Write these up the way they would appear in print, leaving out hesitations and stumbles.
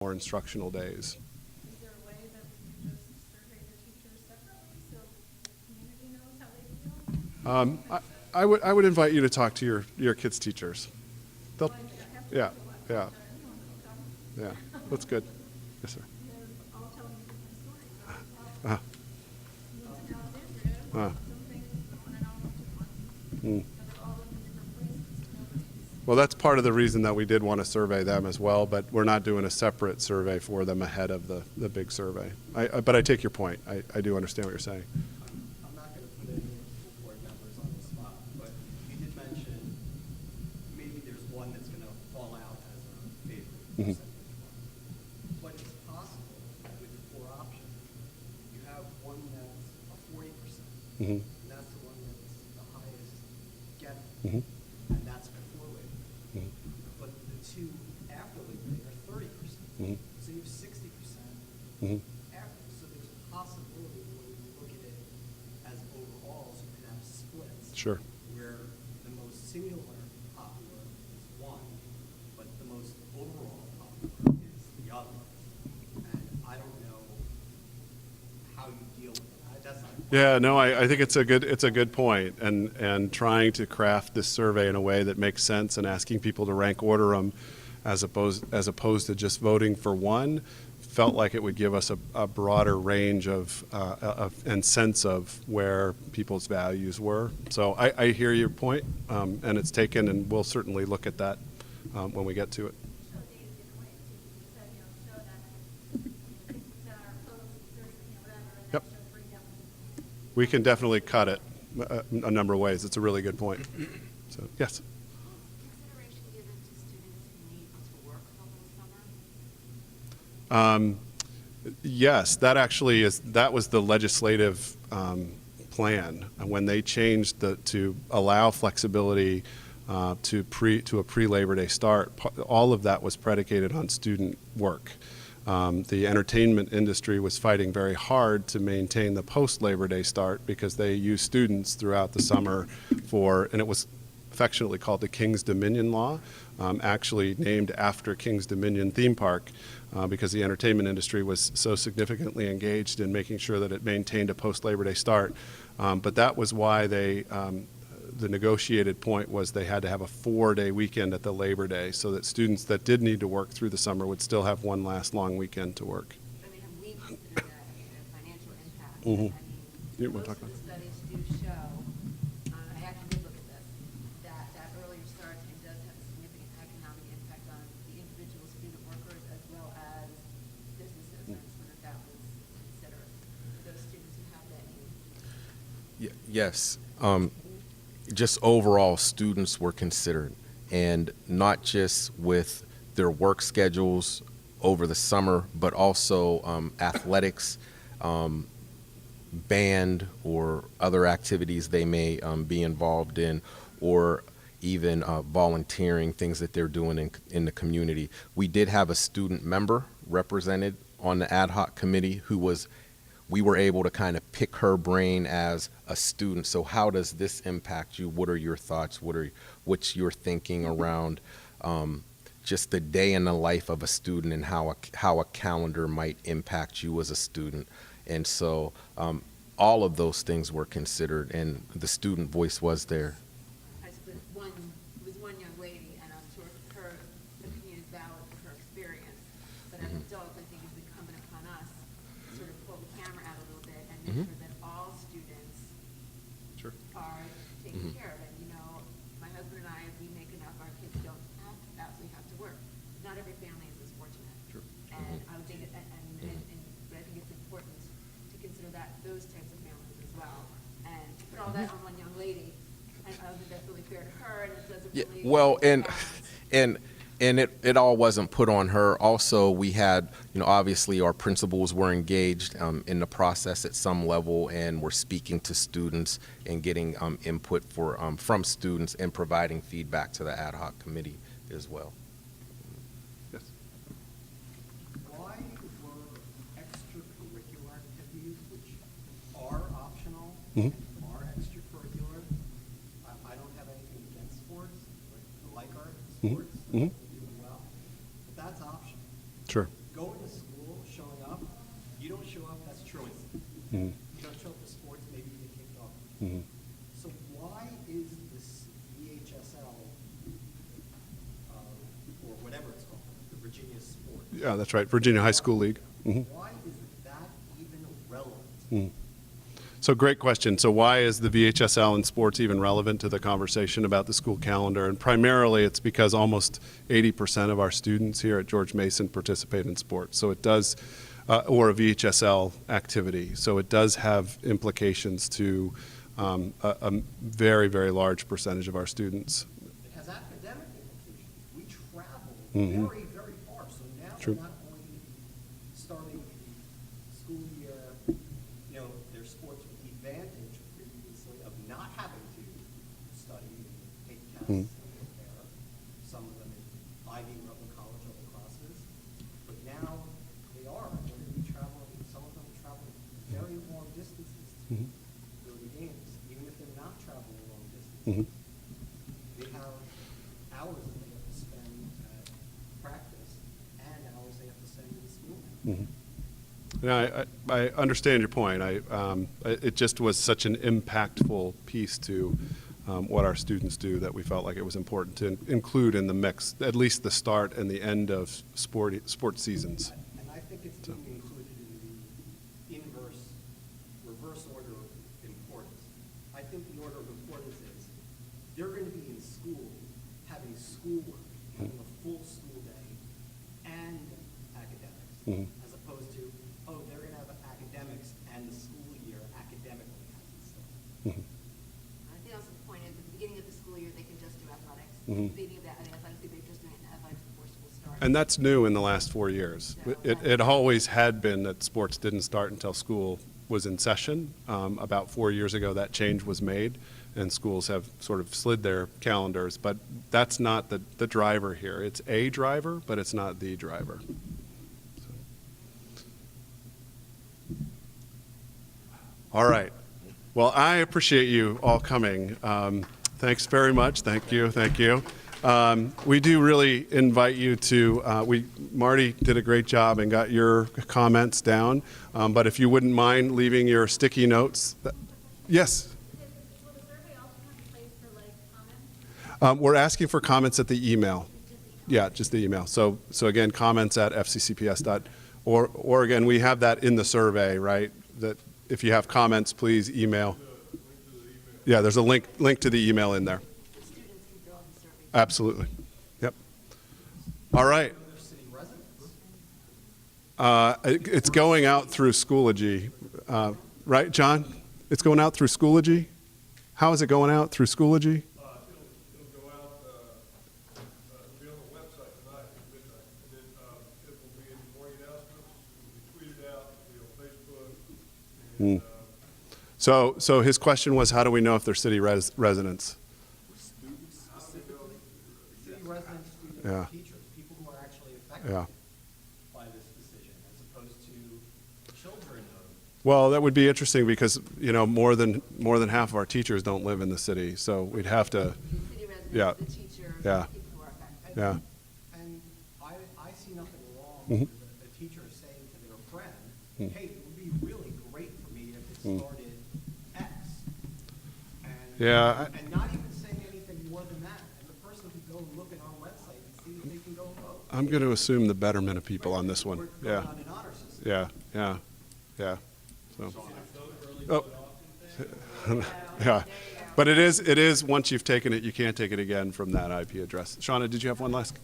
more instructional days. Is there a way that we can just survey the teachers separately so the community knows how they feel? I would invite you to talk to your kids' teachers. They'll, Well, I have to yeah, talk to yeah, anyone who's talking. yeah. That's good. Yes, sir. They're all telling me different stories. Uh, One's in Alexandria, uh, something, one in Alabama, mm. and they're all in different places. Nobody's. Well, that's part of the reason that we did want to survey them as well, but we're not doing a separate survey for them ahead of the big survey. But I take your point. I do understand what you're saying. I'm not going to put any school board members on the spot, but you did mention maybe there's one that's going to fall out as a favorite percentage one. But it's possible with 4 options, you have one that's a 40%, Mm-hmm. and that's the one that's the highest getting, Mm-hmm. and that's before Labor Day. Mm-hmm. But the 2 after Labor Day are 30%. Mm-hmm. So you have 60%. Mm-hmm. After, so there's a possibility when you look at it as overalls, you could have splits. Sure. Where the most singular popular is one, but the most overall popular is the other. And I don't know how you deal with that. That's not. Yeah, no, I think it's a good point, and trying to craft this survey in a way that makes sense and asking people to rank order them as opposed to just voting for one felt like it would give us a broader range of and sense of where people's values were. So I hear your point, and it's taken, and we'll certainly look at that when we get to it. Show data different ways too. You said, show that that are opposed, whatever, and Yep. then show 3 down. We can definitely cut it a number of ways. It's a really good point. So yes. Consideration given to students who need to work the whole summer? Yes, that was the legislative plan when they changed to allow flexibility to a pre-Labor Day start. All of that was predicated on student work. The entertainment industry was fighting very hard to maintain the post-Labor Day start because they used students throughout the summer and it was affectionately called the King's Dominion Law, actually named after King's Dominion theme park, because the entertainment industry was so significantly engaged in making sure that it maintained a post-Labor Day start. But that was why the negotiated point was they had to have a 4-day weekend at the Labor Day so that students that did need to work through the summer would still have one last long weekend to work. I mean, have we considered that a financial impact? Mhm. I mean, You wanna most talk of about the studies do show, I actually did look at this, that earlier start time does have a significant economic impact on the individual student workers as well as businesses. I just wondered if that was considered for those students who have that need. Yes. Just overall, students were considered, and not just with their work schedules over the summer, but also athletics, band, or other activities they may be involved in, or even volunteering, things that they're doing in the community. We did have a student member represented on the ad hoc committee we were able to kind of pick her brain as a student. So how does this impact you? What are your thoughts? What's your thinking around just the day in the life of a student and how a calendar might impact you as a student? And so all of those things were considered, and the student voice was there. I suppose it was one young lady, and I'm sure her opinion is valid for her experience. But as adults, I think it's incumbent upon us to sort of pull the camera out a little bit and make sure that all students Sure. are taken care of. And, my husband and I, we make enough, our kids don't absolutely have to work. Not every family is as fortunate. Sure. And I would think, but I think it's important to consider those types of families as well. And to put all that on one young lady, I don't think that's really fair to her, and it doesn't Yeah, really. well, balance. and it all wasn't put on her. Also, we had, obviously our principals were engaged in the process at some level, and were speaking to students and getting input from students and providing feedback to the ad hoc committee as well. Yes. Why were extracurricular activities, which are optional Mhm. and are extracurricular? I don't have anything against sports, like art, Mhm. sports, Mhm. doing well, but that's optional. Sure. Mhm. You don't show up for sports, maybe you get kicked off. Mhm. So why is this VHSL, or whatever it's called, the Virginia Sport? Yeah, that's right, Virginia High School League. Mhm. Why is that even relevant? Mhm. So great question. So why is the VHSL in sports even relevant to the conversation about the school calendar? And primarily it's because almost 80% of our students here at George Mason participate in sports. So it does, or a VHSL activity. So it does have implications to a very, very large percentage of our students. It has academic implications. We travel Mhm. very, very far. So now True. we're not only going to be starting the school year, their sports with the advantage previously of not having to study and take tests Mhm. and prepare. Some of them in Ivy level college level classes. But now they are. They're going to be traveling, some of them traveling very long distances to Mhm. go to games, even if they're not traveling long Mhm. distances. They have hours that they have to spend at practice and hours they have to spend in school. Mhm. Yeah, I understand your point. It just was such an impactful piece to what our students do that we felt like it was important to include in the mix, at least the start and the end of sports seasons. And I think it's being included in the reverse order of importance. I think the order of importance is they're going to be in school, having schoolwork, having a full school day, and academics, Mhm. as opposed to, oh, they're going to have academics and the school year academically hasn't started. Mhm. I think also the point is, at the beginning of the school year, they can just do athletics. Mhm. Beginning of that, athletics, they're just doing athletics before school starts. And that's new in the last 4 years. It always had been that sports didn't start until school was in session. About 4 years ago, that change was made, and schools have sort of slid their calendars. But that's not the driver here. It's a driver, but it's not the driver. All right. Well, I appreciate you all coming. Thanks very much. Thank you. Thank you. We do really invite you to, Marty did a great job and got your comments down. But if you wouldn't mind leaving your sticky notes. Yes. Will the survey also have a place for like comments? We're asking for comments at the email. Yeah, just the email. So again, comments at fccps.org. Or again, we have that in the survey, right? That if you have comments, please email. Yeah, there's a link to the email in there. The students can fill out the survey. Absolutely. Yep. All right. They're city residents. It's going out through Schoology, right, John? It's going out through Schoology? How is it going out through Schoology? It'll go out, it'll be on the website tonight at midnight, and then it will be in the morning announcements, it'll be tweeted out, it'll be on Facebook. And, So his question was, how do we know if they're city residents? Students specifically, city residents, students, Yeah. teachers, people who are actually affected Yeah. by this decision, as opposed to children of. Well, that would be interesting because, more than half of our teachers don't live in the city, so we'd have to, City residents, Yeah. the teachers, Yeah. people who are affected. yeah. And I see nothing wrong Mhm. with a teacher saying to their friend, hey, it would be really great for me if it started X. And, Yeah, and not even saying anything more than that. And the person could go and look at our website and see if they can go and vote. I'm going to assume the betterment of people on this We're one. going Yeah, on an honor system. yeah. So. Oh. Yeah, but it is, once you've taken it, you can't take it again from that IP address. Shauna, did you have one last?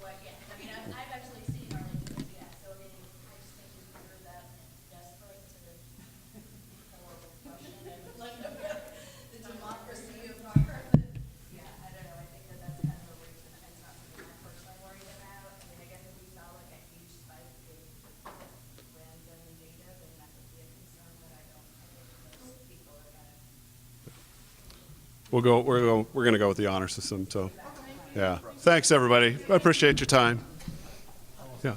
What, yeah, I mean, I've actually seen Arlington, yeah, so I mean, I just think we threw that desperate to the horrible question and like the democracy of our, yeah, I don't know, I think that's kind of a reach and it's not something I'm personally worried about. I mean, I guess if we saw like a huge spike in random data, then that would be a concern, but I think most people are gonna. We're going to go with the honor system, so, yeah. Thanks, everybody. I appreciate your time. Yeah.